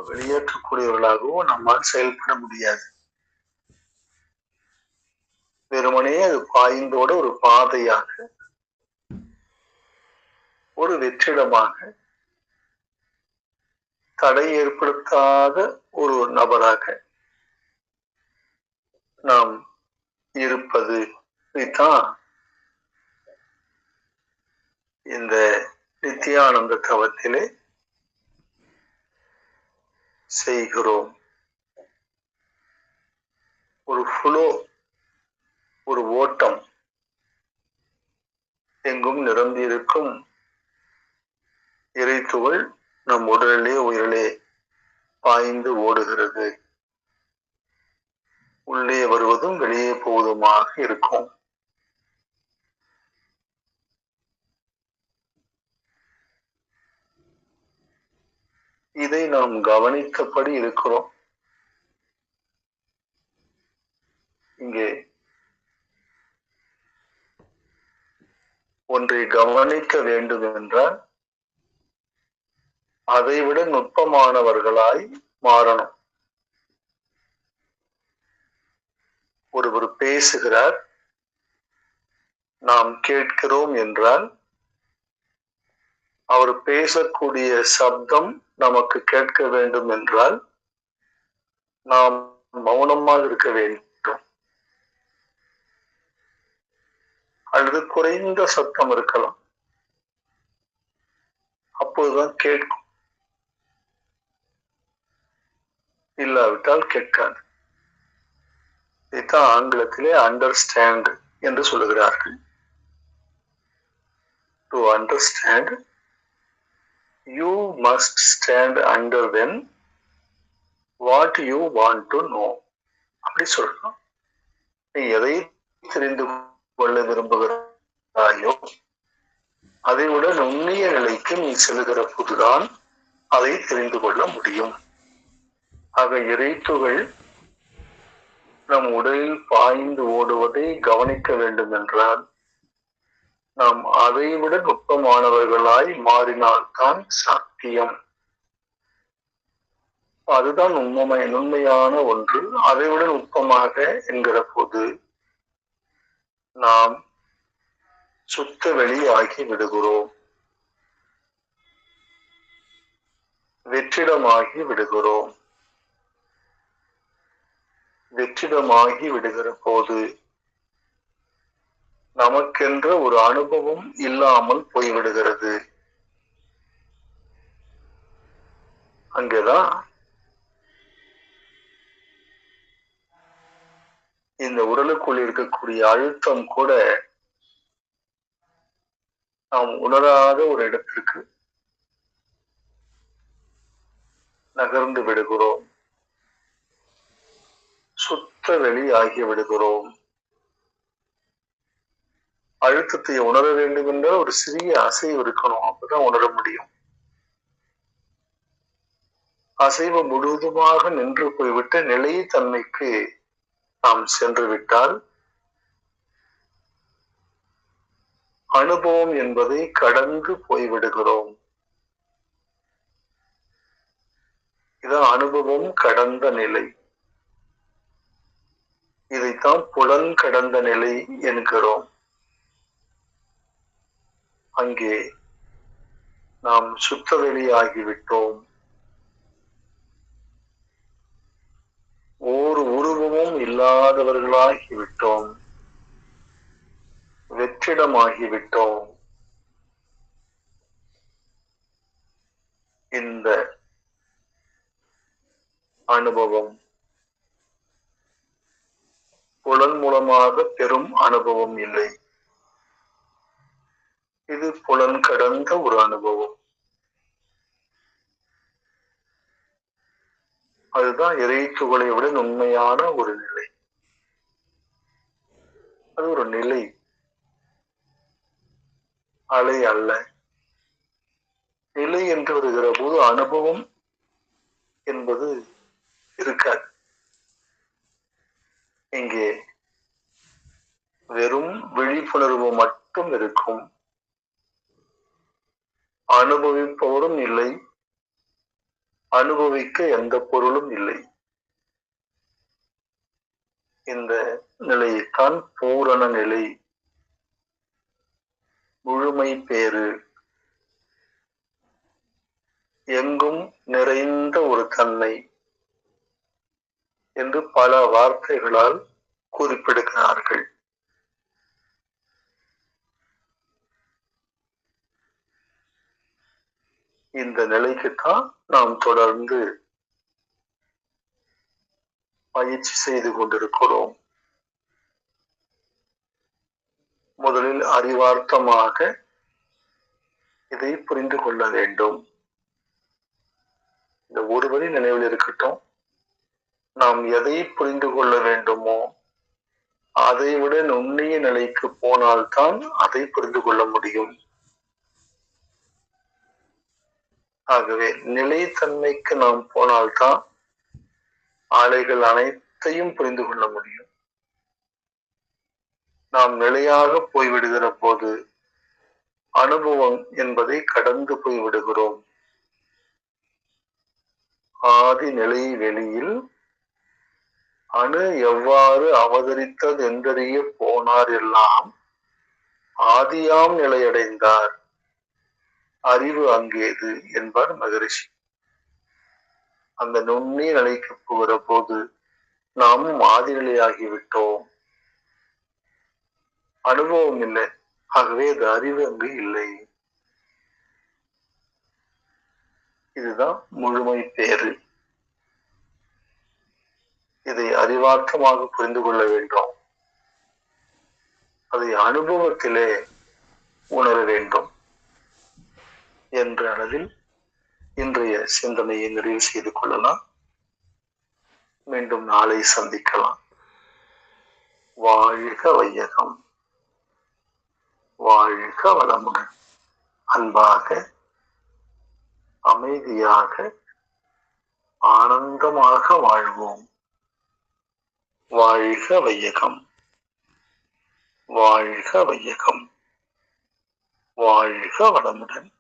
வெளியேற்றக்கூடியவர்களாகவோ நம்மால் செயல்பட முடியாது. வெறுமனே அது பாய்ந்தோட ஒரு பாதையாக, ஒரு வெற்றிடமாக, தடை ஏற்படுத்தாத ஒரு நபராக நாம் இருப்பது. இதுதான் இந்த நித்தியானந்த தவத்திலே செய்கிறோம். ஒரு ஃப்ளோ, ஒரு ஓட்டம், எங்கும் நிரம்பி இருக்கும் இறைத்துகள் நம் உடலிலே உயிரிலே பாய்ந்து ஓடுகிறது. உள்ளே வருவதும் வெளியே போவதுமாக இருக்கும். இதை நாம் கவனித்தபடி இருக்கிறோம். இங்கே ஒன்றை கவனிக்க வேண்டும் என்றால் அதைவிட நுட்பமானவர்களாய் மாறணும். ஒருவர் பேசுகிறார், நாம் கேட்கிறோம் என்றால் அவர் பேசக்கூடிய சப்தம் நமக்கு கேட்க வேண்டும் என்றால் நாம் மௌனமாக இருக்க வேண்டும். அல்லது குறைந்த சத்தம் இருக்கலாம், அப்போதுதான் கேட்கும். இல்லாவிட்டால் கேட்காது. இதைத்தான் ஆங்கிலத்திலே அண்டர்ஸ்டாண்ட் என்று சொல்லுகிறார்கள். To understand you must stand under when what you want to know. அப்படி சொல்லணும். நீ எதை தெரிந்து கொள்ள விரும்புகிறாயோ அதை விட நுண்ணிய நிலைக்கு நீ செல்கிற போதுதான் அதை தெரிந்து கொள்ள முடியும். ஆக இறைத்துகள் நம் உடலில் பாய்ந்து ஓடுவதை கவனிக்க வேண்டும் என்றால் நாம் அதைவிட நுட்பமானவர்களாய் மாறினால்தான் சாத்தியம். அதுதான் உண்மையான ஒன்று. அதைவிட நுட்பமாக என்கிற போது நாம் சுத்த வெளி ஆகி விடுகிறோம், வெற்றிடமாகி விடுகிறோம். வெற்றிடமாகி விடுகிற போது நமக்கென்ற ஒரு அனுபவம் இல்லாமல் போய்விடுகிறது. அங்கேதான் இந்த உடலுக்குள் இருக்கக்கூடிய அழுத்தம் கூட நாம் உணராத ஒரு இடத்திற்கு நகர்ந்து விடுகிறோம், சுத்த வெளி ஆகி விடுகிறோம். அழுத்தத்தை உணர வேண்டும் என்றால் ஒரு சிறிய அசைவு இருக்கணும், அப்பதான் உணர முடியும். அசைவு முழுவதுமாக நின்று போய்விட்ட நிலைத்தன்மைக்கு நாம் சென்று விட்டால் அனுபவம் என்பதை கடந்து போய்விடுகிறோம். இதான் அனுபவம் கடந்த நிலை. இதைத்தான் புலன் கடந்த நிலை என்கிறோம். அங்கே நாம் சுத்த வெளியாகிவிட்டோம். ஓர் உருவமும் இல்லாதவர்களாகிவிட்டோம், வெற்றிடமாகிவிட்டோம். இந்த அனுபவம் புலன் மூலமாக பெறும் அனுபவம் இல்லை. இது புலன் கடந்த ஒரு அனுபவம். அதுதான் இறைத்துகளை விட உண்மையான ஒரு நிலை. அது ஒரு நிலை, அலை அல்ல. நிலை என்று வருகிற போது அனுபவம் என்பது இருக்காது. இங்கே வெறும் விழிப்புணர்வு மட்டும் இருக்கும். அனுபவிப்பவரும் இல்லை, அனுபவிக்க எந்த பொருளும் இல்லை. இந்த நிலையைத்தான் பூரண நிலை, முழுமை பேறு, எங்கும் நிறைந்த ஒரு தன்மை என்று பல வார்த்தைகளால் குறிப்பிடுகிறார்கள். இந்த நிலைக்குத்தான் நாம் தொடர்ந்து பயிற்சி செய்து கொண்டிருக்கிறோம். முதலில் அறிவார்த்தமாக இதை புரிந்து கொள்ள வேண்டும். இந்த ஒரு வரி நினைவில் இருக்கட்டும். நாம் எதை புரிந்து கொள்ள வேண்டுமோ அதை விட நுண்ணிய நிலைக்கு போனால்தான் அதை புரிந்து கொள்ள முடியும். ஆகவே நிலைத்தன்மைக்கு நாம் போனால்தான் அலைகள் அனைத்தையும் புரிந்து கொள்ள முடியும். நாம் நிலையாக போய்விடுகிற போது அனுபவம் என்பதை கடந்து போய்விடுகிறோம். ஆதி நிலை வெளியில் அணு எவ்வாறு அவதரித்தது என்றறிய போனார் எல்லாம் ஆதியாம் நிலையடைந்தார், அறிவு அங்கேது என்பார் மகரிஷி. அந்த நுண்ணிய நிலைக்கு போகிற போது நாமும் ஆதி நிலையாகிவிட்டோம். அனுபவம் இல்லை, ஆகவே அது அறிவு அங்கு இல்லை. இதுதான் முழுமை பேறு. இதை அறிவார்த்தமாக புரிந்து கொள்ள வேண்டும். அதை அனுபவத்திலே உணர வேண்டும் என்ற அளவில் இன்றைய சிந்தனையை நிறைவு செய்து கொள்ளலாம். மீண்டும் நாளை சந்திக்கலாம். வாழ்க வையகம், வாழ்க வளமுடன். அன்பாக, அமைதியாக, ஆனந்தமாக வாழ்வோம். வாழ்க வையகம், வாழ்க வையகம், வாழ்க வளமுடன்.